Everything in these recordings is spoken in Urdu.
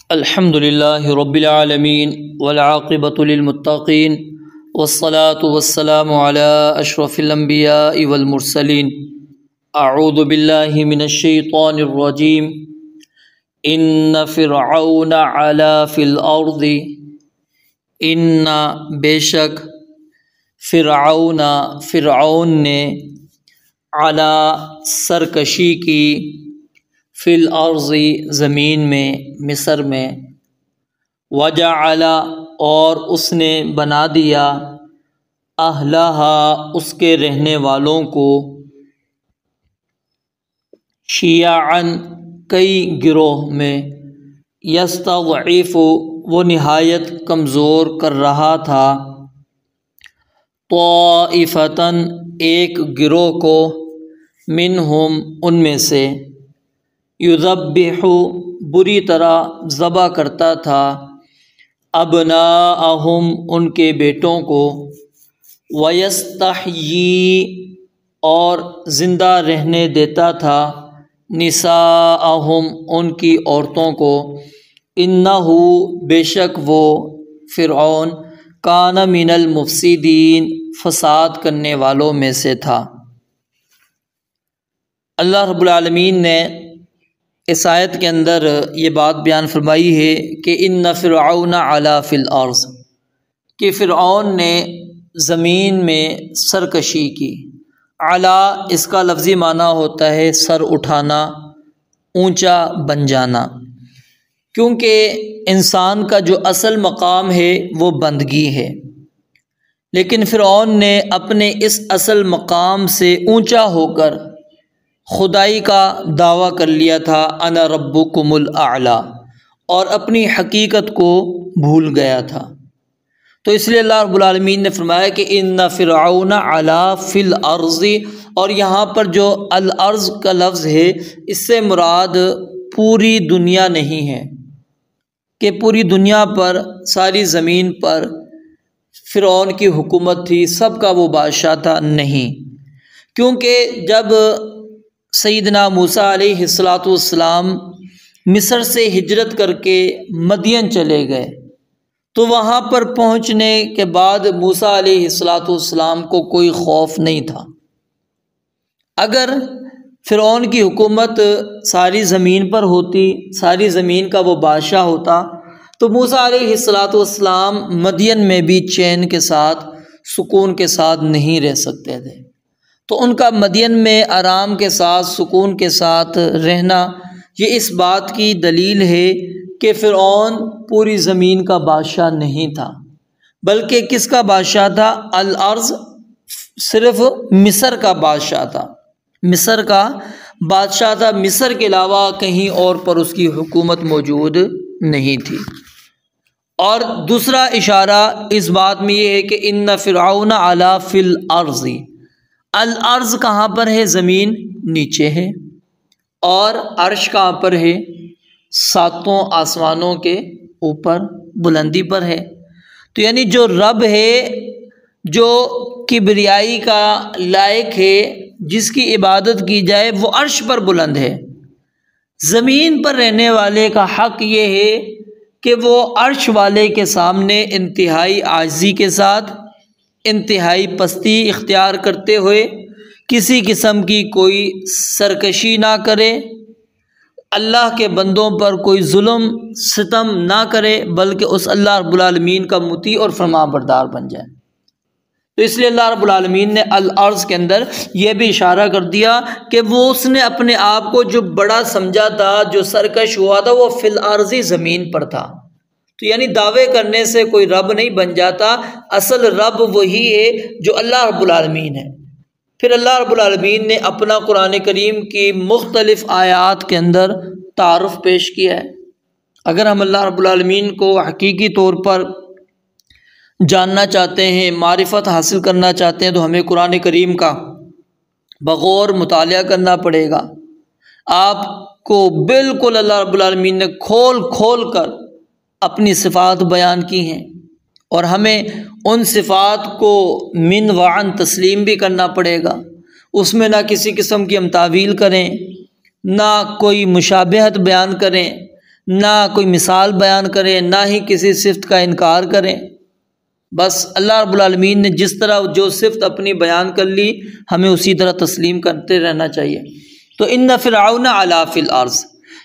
الحمد للہ رب العالمین والعاقبۃ للمتقین والصلاة والسلام علی اشرف الانبیاء والمرسلین اعوذ باللہ من الشیطان الرجیم ان فرعون علا فی الارض ان بے شک فرعون نے علا سرکشی کی فی الارض زمین میں مصر میں وجعل اور اس نے بنا دیا اہلہا اس کے رہنے والوں کو شیعاً کئی گروہ میں یستضعف وہ نہایت کمزور کر رہا تھا طائفتاً ایک گروہ کو منہم ان میں سے یذبح بری طرح ذبح کرتا تھا ابناءہم ان کے بیٹوں کو ویستحیی اور زندہ رہنے دیتا تھا نساءہم ان کی عورتوں کو انہ بے شک وہ فرعون کان من المفسدین فساد کرنے والوں میں سے تھا۔ اللہ رب العالمین نے اس آیت کے اندر یہ بات بیان فرمائی ہے کہ ان فرعون علا فی الارض، کہ فرعون نے زمین میں سرکشی کی۔ علا اس کا لفظی معنی ہوتا ہے سر اٹھانا، اونچا بن جانا، کیونکہ انسان کا جو اصل مقام ہے وہ بندگی ہے، لیکن فرعون نے اپنے اس اصل مقام سے اونچا ہو کر خدائی کا دعویٰ کر لیا تھا انا ربکم الاعلی، اور اپنی حقیقت کو بھول گیا تھا۔ تو اس لیے اللہ رب العالمین نے فرمایا کہ ان فرعون علا فی الارض، اور یہاں پر جو الارض کا لفظ ہے اس سے مراد پوری دنیا نہیں ہے کہ پوری دنیا پر ساری زمین پر فرعون کی حکومت تھی، سب کا وہ بادشاہ تھا، نہیں، کیونکہ جب سیدنا موسیٰ علیہ السلام مصر سے ہجرت کر کے مدین چلے گئے تو وہاں پر پہنچنے کے بعد موسیٰ علیہ السلام کو کوئی خوف نہیں تھا۔ اگر فرعون کی حکومت ساری زمین پر ہوتی، ساری زمین کا وہ بادشاہ ہوتا، تو موسیٰ علیہ السلام مدین میں بھی چین کے ساتھ سکون کے ساتھ نہیں رہ سکتے تھے۔ تو ان کا مدین میں آرام کے ساتھ سکون کے ساتھ رہنا یہ اس بات کی دلیل ہے کہ فرعون پوری زمین کا بادشاہ نہیں تھا، بلکہ کس کا بادشاہ تھا؟ الارض، صرف مصر کا بادشاہ تھا، مصر کا بادشاہ تھا، مصر کے علاوہ کہیں اور پر اس کی حکومت موجود نہیں تھی۔ اور دوسرا اشارہ اس بات میں یہ ہے کہ ان فرعون علا فی الارض، الارض کہاں پر ہے؟ زمین نیچے ہے، اور عرش کہاں پر ہے؟ ساتوں آسمانوں کے اوپر بلندی پر ہے۔ تو یعنی جو رب ہے، جو کبریائی کا لائق ہے، جس کی عبادت کی جائے، وہ عرش پر بلند ہے۔ زمین پر رہنے والے کا حق یہ ہے کہ وہ عرش والے کے سامنے انتہائی عاجزی کے ساتھ، انتہائی پستی اختیار کرتے ہوئے کسی قسم کی کوئی سرکشی نہ کرے، اللہ کے بندوں پر کوئی ظلم ستم نہ کرے، بلکہ اس اللہ رب العالمین کا مطیع اور فرما بردار بن جائے۔ تو اس لیے اللہ رب العالمین نے الارض کے اندر یہ بھی اشارہ کر دیا کہ وہ اس نے اپنے آپ کو جو بڑا سمجھا تھا، جو سرکش ہوا تھا، وہ فی الارض زمین پر تھا۔ تو یعنی دعوے کرنے سے کوئی رب نہیں بن جاتا، اصل رب وہی ہے جو اللہ رب العالمین ہے۔ پھر اللہ رب العالمین نے اپنا قرآن کریم کی مختلف آیات کے اندر تعارف پیش کیا ہے۔ اگر ہم اللہ رب العالمین کو حقیقی طور پر جاننا چاہتے ہیں، معرفت حاصل کرنا چاہتے ہیں، تو ہمیں قرآن کریم کا بغور مطالعہ کرنا پڑے گا۔ آپ کو بالکل اللہ رب العالمین نے کھول کھول کر اپنی صفات بیان کی ہیں، اور ہمیں ان صفات کو من وعن تسلیم بھی کرنا پڑے گا۔ اس میں نہ کسی قسم کی ہم تعویل کریں، نہ کوئی مشابہت بیان کریں، نہ کوئی مثال بیان کریں، نہ ہی کسی صفت کا انکار کریں۔ بس اللہ رب العالمین نے جس طرح جو صفت اپنی بیان کر لی ہمیں اسی طرح تسلیم کرتے رہنا چاہیے۔ تو ان فرعون علا فی الارض،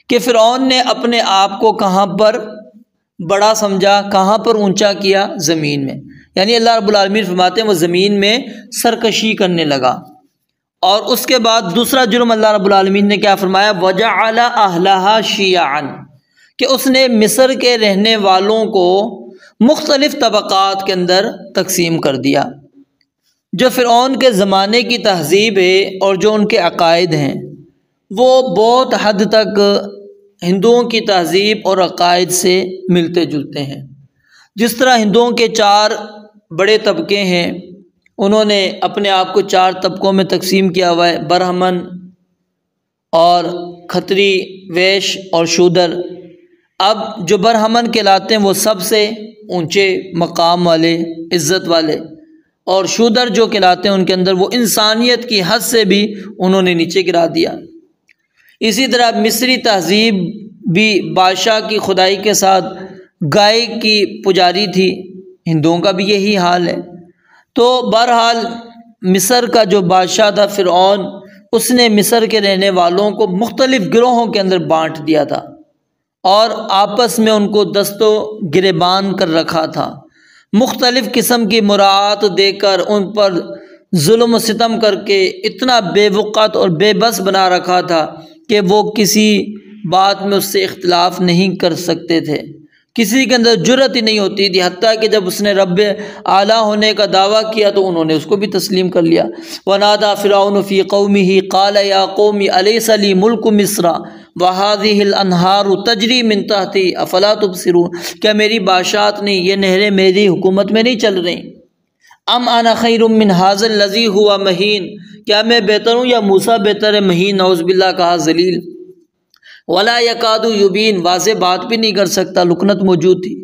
کہ فرعون نے اپنے آپ کو کہاں پر بڑا سمجھا، کہاں پر اونچا کیا؟ زمین میں۔ یعنی اللہ رب العالمین فرماتے ہیں وہ زمین میں سرکشی کرنے لگا۔ اور اس کے بعد دوسرا جرم اللہ رب العالمین نے کیا فرمایا؟ وَجَعَلَ أَهْلَهَا شِيَعًا، کہ اس نے مصر کے رہنے والوں کو مختلف طبقات کے اندر تقسیم کر دیا۔ جو فرعون کے زمانے کی تہذیب ہے اور جو ان کے عقائد ہیں وہ بہت حد تک ہندوؤں کی تہذیب اور عقائد سے ملتے جلتے ہیں۔ جس طرح ہندوؤں کے 4 بڑے طبقے ہیں، انہوں نے اپنے آپ کو 4 طبقوں میں تقسیم کیا ہوا ہے، برہمن اور کھتری، ویش اور شودر۔ اب جو برہمن کہلاتے ہیں وہ سب سے اونچے مقام والے، عزت والے، اور شودر جو کہلاتے ہیں ان کے اندر وہ انسانیت کی حد سے بھی انہوں نے نیچے گرا دیا۔ اسی طرح مصری تہذیب بھی بادشاہ کی خدائی کے ساتھ گائے کی پجاری تھی، ہندوؤں کا بھی یہی حال ہے۔ تو بہرحال مصر کا جو بادشاہ تھا فرعون، اس نے مصر کے رہنے والوں کو مختلف گروہوں کے اندر بانٹ دیا تھا اور آپس میں ان کو دست و گریبان کر رکھا تھا، مختلف قسم کی مراعات دے کر ان پر ظلم و ستم کر کے اتنا بے وقت اور بے بس بنا رکھا تھا کہ وہ کسی بات میں اس سے اختلاف نہیں کر سکتے تھے، کسی کے اندر جرأت ہی نہیں ہوتی تھی، حتیٰ کہ جب اس نے رب اعلیٰ ہونے کا دعویٰ کیا تو انہوں نے اس کو بھی تسلیم کر لیا۔ وَنَادَى فِرْعَوْنُ فِي قَوْمِهِ قَالَ يَا قَوْمِ أَلَيْسَ لِي مُلْكُ مِصْرَ وَهَٰذِهِ الْأَنْهَارُ تَجْرِي مِن تَحْتِي أَفَلَا تُبْصِرُونَ، کیا میری بادشاہت نہیں، یہ نہریں میری حکومت میں نہیں چل رہی؟ ام انا خیر من هذا الذی هو مہین، کیا میں بہتر ہوں یا موسیٰ بہتر ہے؟ مہین نعوذ باللہ کہا، ذلیل۔ ولا یکاد یبین، واضح بات بھی نہیں کر سکتا، لکنت موجود تھی۔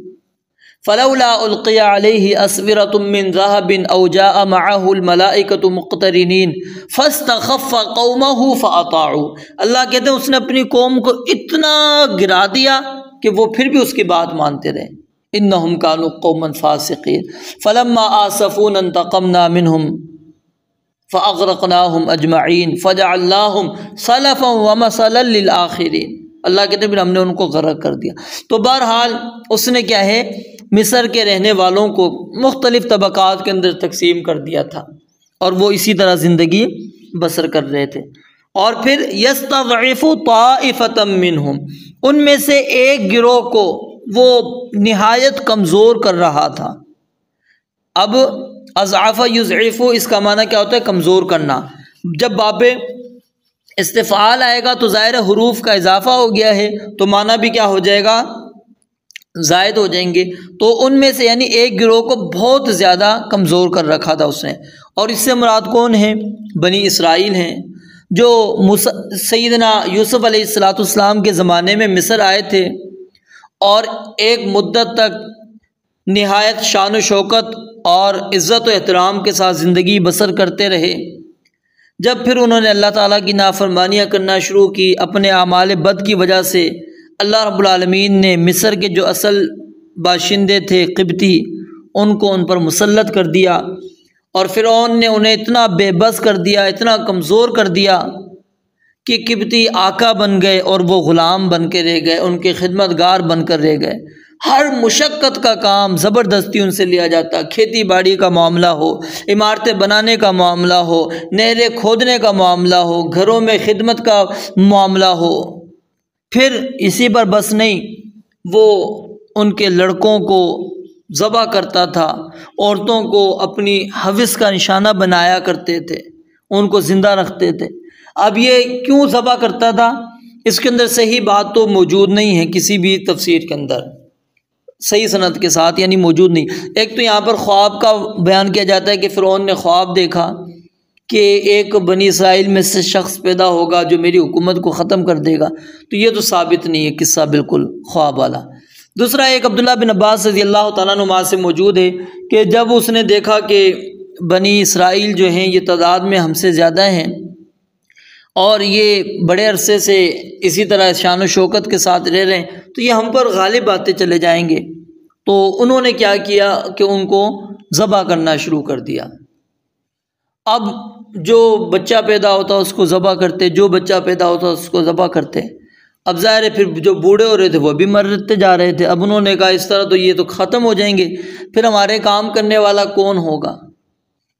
فلولا القی علیہ اسورۃ من ذہب او جاء معه الملائکۃ مقترنین فاستخف قومہ فاطاعوا، اللہ کہتے ہیں اس نے اپنی قوم کو اتنا گرا دیا کہ وہ پھر بھی اس کی بات مانتے رہے۔ انہم کانوا قوما فاسقین فلما آسفونا انتقمنا منہم فاغرقناہم اجمعین فجعلناہم سلفا ومثلا للآخرین، اللہ کہتے ہیں پھر ہم نے ان کو غرق کر دیا۔ تو بہرحال اس نے کیا ہے، مصر کے رہنے والوں کو مختلف طبقات کے اندر تقسیم کر دیا تھا اور وہ اسی طرح زندگی بسر کر رہے تھے۔ اور پھر یستضعف طائفۃ منہم، ان میں سے ایک گروہ کو وہ نہایت کمزور کر رہا تھا۔ اب اضعف یضعف، اس کا معنی کیا ہوتا ہے؟ کمزور کرنا۔ جب باب استفعال آئے گا تو ظاہر حروف کا اضافہ ہو گیا ہے تو معنی بھی کیا ہو جائے گا؟ زائد ہو جائیں گے۔ تو ان میں سے یعنی ایک گروہ کو بہت زیادہ کمزور کر رکھا تھا اس نے، اور اس سے مراد کون ہیں؟ بنی اسرائیل ہیں، جو سیدنا یوسف علیہ السلام کے زمانے میں مصر آئے تھے اور ایک مدت تک نہایت شان و شوکت اور عزت و احترام کے ساتھ زندگی بسر کرتے رہے۔ جب پھر انہوں نے اللہ تعالیٰ کی نافرمانیاں کرنا شروع کی، اپنے اعمال بد کی وجہ سے اللہ رب العالمین نے مصر کے جو اصل باشندے تھے قبطی، ان کو ان پر مسلط کر دیا، اور فرعون نے انہیں اتنا بے بس کر دیا، اتنا کمزور کر دیا کہ قبطی آقا بن گئے اور وہ غلام بن کے رہ گئے، ان کے خدمتگار بن کر رہ گئے۔ ہر مشقت کا کام زبردستی ان سے لیا جاتا، کھیتی باڑی کا معاملہ ہو، عمارتیں بنانے کا معاملہ ہو، نہریں کھودنے کا معاملہ ہو، گھروں میں خدمت کا معاملہ ہو۔ پھر اسی پر بس نہیں، وہ ان کے لڑکوں کو ذبح کرتا تھا، عورتوں کو اپنی حوث کا نشانہ بنایا کرتے تھے، ان کو زندہ رکھتے تھے۔ اب یہ کیوں ذبح کرتا تھا؟ اس کے اندر صحیح بات تو موجود نہیں ہے کسی بھی تفسیر کے اندر، صحیح سند کے ساتھ یعنی موجود نہیں۔ ایک تو یہاں پر خواب کا بیان کیا جاتا ہے کہ فرعون نے خواب دیکھا کہ ایک بنی اسرائیل میں سے شخص پیدا ہوگا جو میری حکومت کو ختم کر دے گا، تو یہ تو ثابت نہیں ہے قصہ بالکل خواب والا۔ دوسرا ایک عبداللہ بن عباس رضی اللہ تعالیٰ عنہ سے موجود ہے کہ جب اس نے دیکھا کہ بنی اسرائیل جو ہیں یہ تعداد میں ہم سے زیادہ ہیں اور یہ بڑے عرصے سے اسی طرح شان و شوکت کے ساتھ رہ رہے ہیں تو یہ ہم پر غالب آتے چلے جائیں گے۔ تو انہوں نے کیا کیا کہ ان کو ذبح کرنا شروع کر دیا۔ اب جو بچہ پیدا ہوتا اس کو ذبح کرتے، جو بچہ پیدا ہوتا اس کو ذبح کرتے۔ اب ظاہر ہے پھر جو بوڑھے ہو رہے تھے وہ بھی مرتے جا رہے تھے۔ اب انہوں نے کہا اس طرح تو یہ تو ختم ہو جائیں گے، پھر ہمارے کام کرنے والا کون ہوگا؟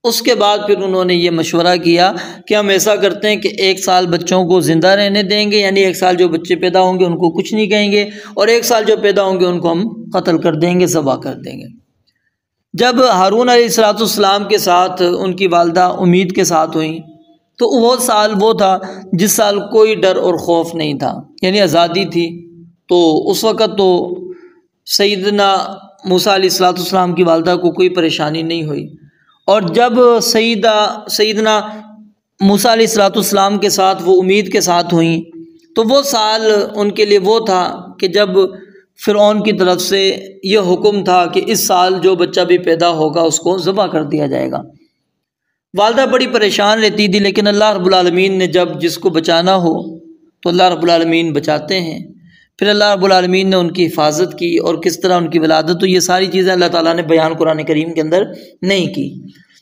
اس کے بعد پھر انہوں نے یہ مشورہ کیا کہ ہم ایسا کرتے ہیں کہ 1 سال بچوں کو زندہ رہنے دیں گے، یعنی 1 سال جو بچے پیدا ہوں گے ان کو کچھ نہیں کہیں گے، اور 1 سال جو پیدا ہوں گے ان کو ہم قتل کر دیں گے، ذبح کر دیں گے۔ جب ہارون علیہ السلام کے ساتھ ان کی والدہ امید کے ساتھ ہوئیں تو وہ سال وہ تھا جس سال کوئی ڈر اور خوف نہیں تھا، یعنی آزادی تھی۔ تو اس وقت تو سیدنا موسیٰ علیہ السلام کی والدہ کو کوئی پریشانی نہیں ہوئی، اور جب سیدنا موسیٰ علیہ السلام کے ساتھ وہ امید کے ساتھ ہوئیں تو وہ سال ان کے لیے وہ تھا کہ جب فرعون کی طرف سے یہ حکم تھا کہ اس سال جو بچہ بھی پیدا ہوگا اس کو ذبح کر دیا جائے گا۔ والدہ بڑی پریشان رہتی تھی، لیکن اللہ رب العالمین نے جب جس کو بچانا ہو تو اللہ رب العالمین بچاتے ہیں۔ پھر اللہ رب العالمین نے ان کی حفاظت کی، اور کس طرح ان کی ولادت، تو یہ ساری چیزیں اللہ تعالیٰ نے بیان قرآن کریم کے اندر نہیں کی۔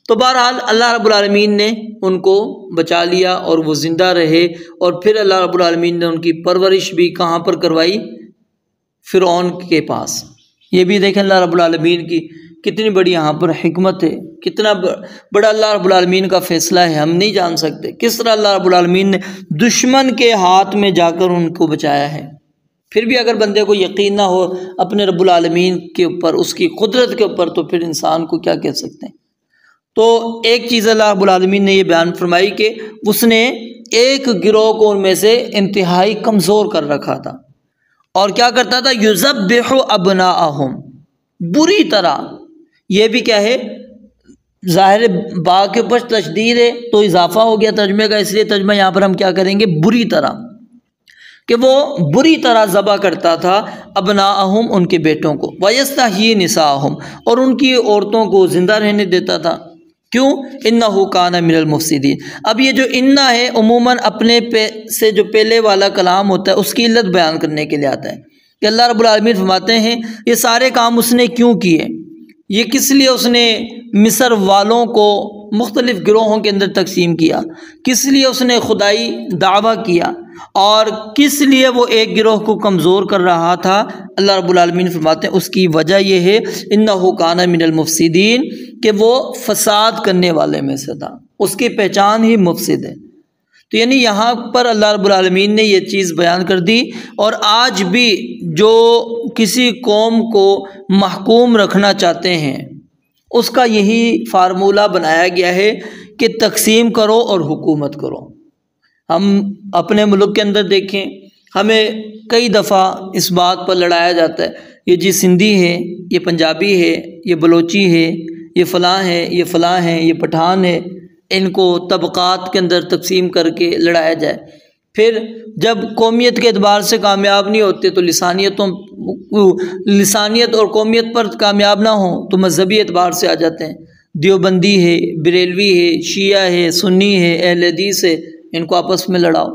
تو بہرحال اللہ رب العالمین نے ان کو بچا لیا اور وہ زندہ رہے، اور پھر اللہ رب العالمین نے ان کی پرورش بھی کہاں پر کروائی؟ فرعون کے پاس۔ یہ بھی دیکھیں اللہ رب العالمین کی کتنی بڑی یہاں پر حکمت ہے، کتنا بڑا اللہ رب العالمین کا فیصلہ ہے، ہم نہیں جان سکتے کس طرح اللہ رب العالمین نے دشمن کے ہاتھ میں جا کر ان کو بچایا ہے۔ پھر بھی اگر بندے کو یقین نہ ہو اپنے رب العالمین کے اوپر، اس کی قدرت کے اوپر، تو پھر انسان کو کیا کہہ سکتے ہیں۔ تو ایک چیز اللہ رب العالمین نے یہ بیان فرمائی کہ اس نے ایک گروہ کو ان میں سے انتہائی کمزور کر رکھا تھا، اور کیا کرتا تھا؟ یذبح ابناءہم، بری طرح۔ یہ بھی کیا ہے؟ ظاہر با کے اوپر تشدید ہے تو اضافہ ہو گیا ترجمے کا، اس لیے ترجمہ یہاں پر ہم کیا کریں گے؟ بری طرح، کہ وہ بری طرح ذبح کرتا تھا ابناءہم، ان کے بیٹوں کو، ویستحیی نساءہم، اور ان کی عورتوں کو زندہ رہنے دیتا تھا۔ کیوں؟ انہ کان من المفسدین۔ اب یہ جو انہ ہے عموماً اپنے سے جو پہلے والا کلام ہوتا ہے اس کی علت بیان کرنے کے لیے آتا ہے، کہ اللہ رب العالمین فرماتے ہیں یہ سارے کام اس نے کیوں کیے، یہ کس لیے اس نے مصر والوں کو مختلف گروہوں کے اندر تقسیم کیا، کس لیے اس نے خدائی دعویٰ کیا، اور کس لیے وہ ایک گروہ کو کمزور کر رہا تھا۔ اللہ رب العالمین فرماتے ہیں اس کی وجہ یہ ہے انہ کان من المفسدین، کہ وہ فساد کرنے والے میں سے تھا، اس کی پہچان ہی مفسد ہے۔ تو یعنی یہاں پر اللہ رب العالمین نے یہ چیز بیان کر دی، اور آج بھی جو کسی قوم کو محکوم رکھنا چاہتے ہیں اس کا یہی فارمولہ بنایا گیا ہے کہ تقسیم کرو اور حکومت کرو۔ ہم اپنے ملک کے اندر دیکھیں، ہمیں کئی دفعہ اس بات پر لڑایا جاتا ہے، یہ جی سندھی ہے، یہ پنجابی ہے، یہ بلوچی ہے، یہ فلاں ہے، یہ فلاں ہے، یہ پٹھان ہے، ان کو طبقات کے اندر تقسیم کر کے لڑایا جائے۔ پھر جب قومیت کے اعتبار سے کامیاب نہیں ہوتے تو لسانیت اور قومیت پر کامیاب نہ ہوں تو مذہبی اعتبار سے آ جاتے ہیں، دیوبندی ہے، بریلوی ہے، شیعہ ہے، سنی ہے، اہل حدیث ہے، ان کو آپس میں لڑاؤ۔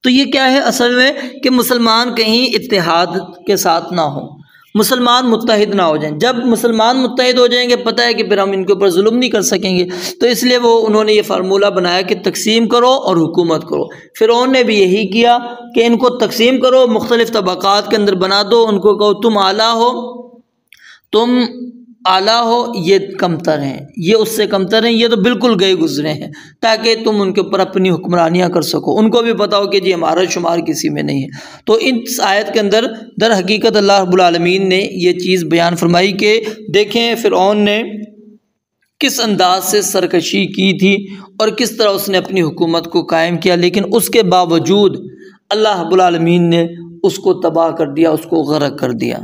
تو یہ کیا ہے اصل میں؟ کہ مسلمان کہیں اتحاد کے ساتھ نہ ہوں، مسلمان متحد نہ ہو جائیں۔ جب مسلمان متحد ہو جائیں گے پتہ ہے کہ پھر ہم ان کے اوپر ظلم نہیں کر سکیں گے، تو اس لیے انہوں نے یہ فارمولہ بنایا کہ تقسیم کرو اور حکومت کرو۔ فرعون نے بھی یہی کیا کہ ان کو تقسیم کرو، مختلف طبقات کے اندر بنا دو، ان کو کہو تم اعلیٰ ہو، تم اعلیٰ ہو، یہ کمتر ہیں، یہ اس سے کمتر ہیں، یہ تو بالکل گئے گزرے ہیں، تاکہ تم ان کے اوپر اپنی حکمرانیاں کر سکو، ان کو بھی پتا ہو کہ جی ہمارا شمار کسی میں نہیں ہے۔ تو اس آیت کے اندر در حقیقت اللہ رب العالمین نے یہ چیز بیان فرمائی کہ دیکھیں فرعون نے کس انداز سے سرکشی کی تھی اور کس طرح اس نے اپنی حکومت کو قائم کیا، لیکن اس کے باوجود اللہ رب العالمین نے اس کو تباہ کر دیا، اس کو غرق کر دیا۔